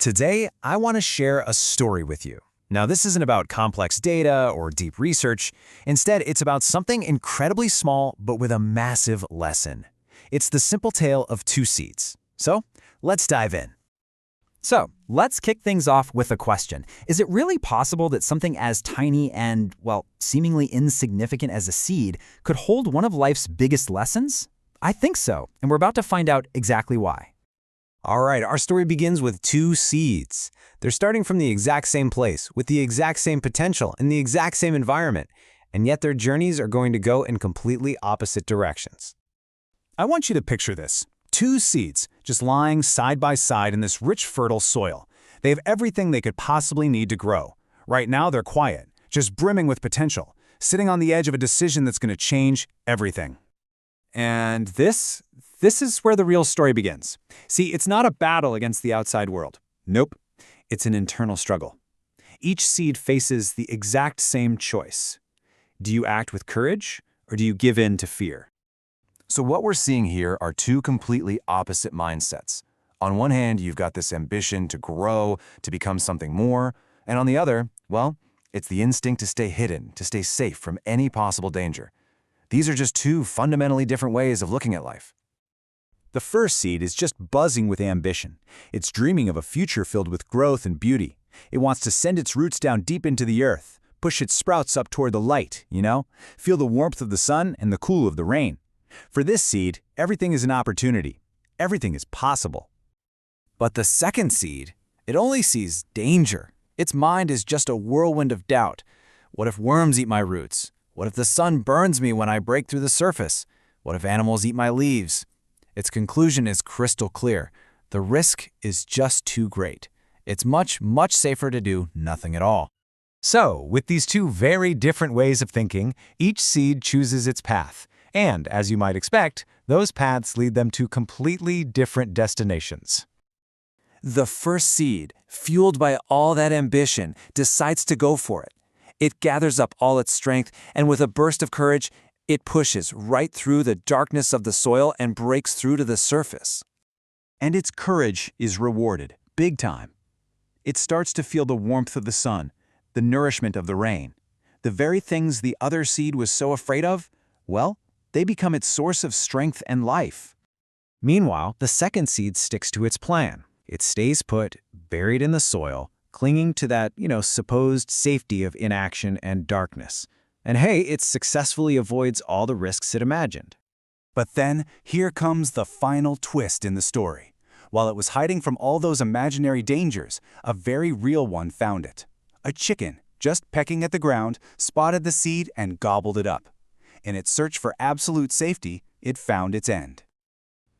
Today, I want to share a story with you. Now, this isn't about complex data or deep research. Instead, it's about something incredibly small but with a massive lesson. It's the simple tale of two seeds. So, let's dive in. So, let's kick things off with a question. Is it really possible that something as tiny and, well, seemingly insignificant as a seed could hold one of life's biggest lessons? I think so, and we're about to find out exactly why. All right, our story begins with two seeds. They're starting from the exact same place, with the exact same potential in the exact same environment, and yet their journeys are going to go in completely opposite directions. I want you to picture this. Two seeds just lying side by side in this rich, fertile soil. They have everything they could possibly need to grow. Right now, they're quiet, just brimming with potential, sitting on the edge of a decision that's going to change everything. And this is where the real story begins. See, it's not a battle against the outside world. Nope. It's an internal struggle. Each seed faces the exact same choice. Do you act with courage, or do you give in to fear? So what we're seeing here are two completely opposite mindsets. On one hand, you've got this ambition to grow, to become something more, and on the other, well, it's the instinct to stay hidden, to stay safe from any possible danger. These are just two fundamentally different ways of looking at life. The first seed is just buzzing with ambition. It's dreaming of a future filled with growth and beauty. It wants to send its roots down deep into the earth, push its sprouts up toward the light, feel the warmth of the sun and the cool of the rain. For this seed, everything is an opportunity. Everything is possible. But the second seed, it only sees danger. Its mind is just a whirlwind of doubt. What if worms eat my roots? What if the sun burns me when I break through the surface? What if animals eat my leaves? Its conclusion is crystal clear. The risk is just too great. It's much, much safer to do nothing at all. So, with these two very different ways of thinking, each seed chooses its path. And, as you might expect, those paths lead them to completely different destinations. The first seed, fueled by all that ambition, decides to go for it. It gathers up all its strength, and with a burst of courage, it pushes right through the darkness of the soil and breaks through to the surface. And its courage is rewarded, big time. It starts to feel the warmth of the sun, the nourishment of the rain. The very things the other seed was so afraid of, well, they become its source of strength and life. Meanwhile, the second seed sticks to its plan. It stays put, buried in the soil, clinging to that, supposed safety of inaction and darkness. And hey, it successfully avoids all the risks it imagined. But then, here comes the final twist in the story. While it was hiding from all those imaginary dangers, a very real one found it. A chicken, just pecking at the ground, spotted the seed and gobbled it up. In its search for absolute safety, it found its end.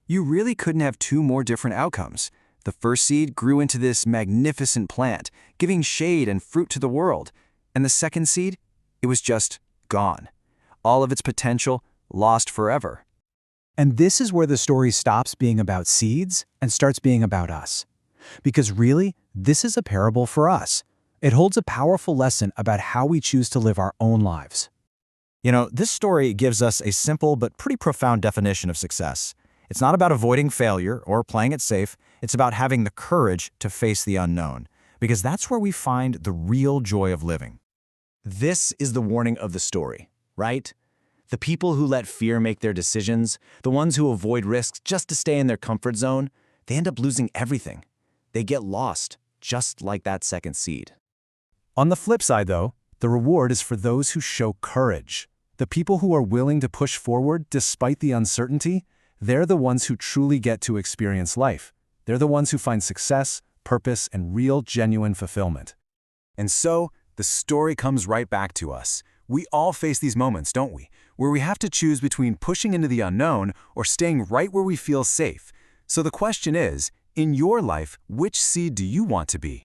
You really couldn't have two more different outcomes. The first seed grew into this magnificent plant, giving shade and fruit to the world. And the second seed? It was just gone. All of its potential lost forever. And this is where the story stops being about seeds and starts being about us. Because really, this is a parable for us. It holds a powerful lesson about how we choose to live our own lives. This story gives us a simple but pretty profound definition of success. It's not about avoiding failure or playing it safe. It's about having the courage to face the unknown, because that's where we find the real joy of living. This is the warning of the story, right? The people who let fear make their decisions, the ones who avoid risks just to stay in their comfort zone, they end up losing everything. They get lost, just like that second seed. On the flip side, though, the reward is for those who show courage. The people who are willing to push forward despite the uncertainty, they're the ones who truly get to experience life. They're the ones who find success, purpose, and real, genuine fulfillment. And so, the story comes right back to us. We all face these moments, don't we? Where we have to choose between pushing into the unknown or staying right where we feel safe. So the question is, in your life, which seed do you want to be?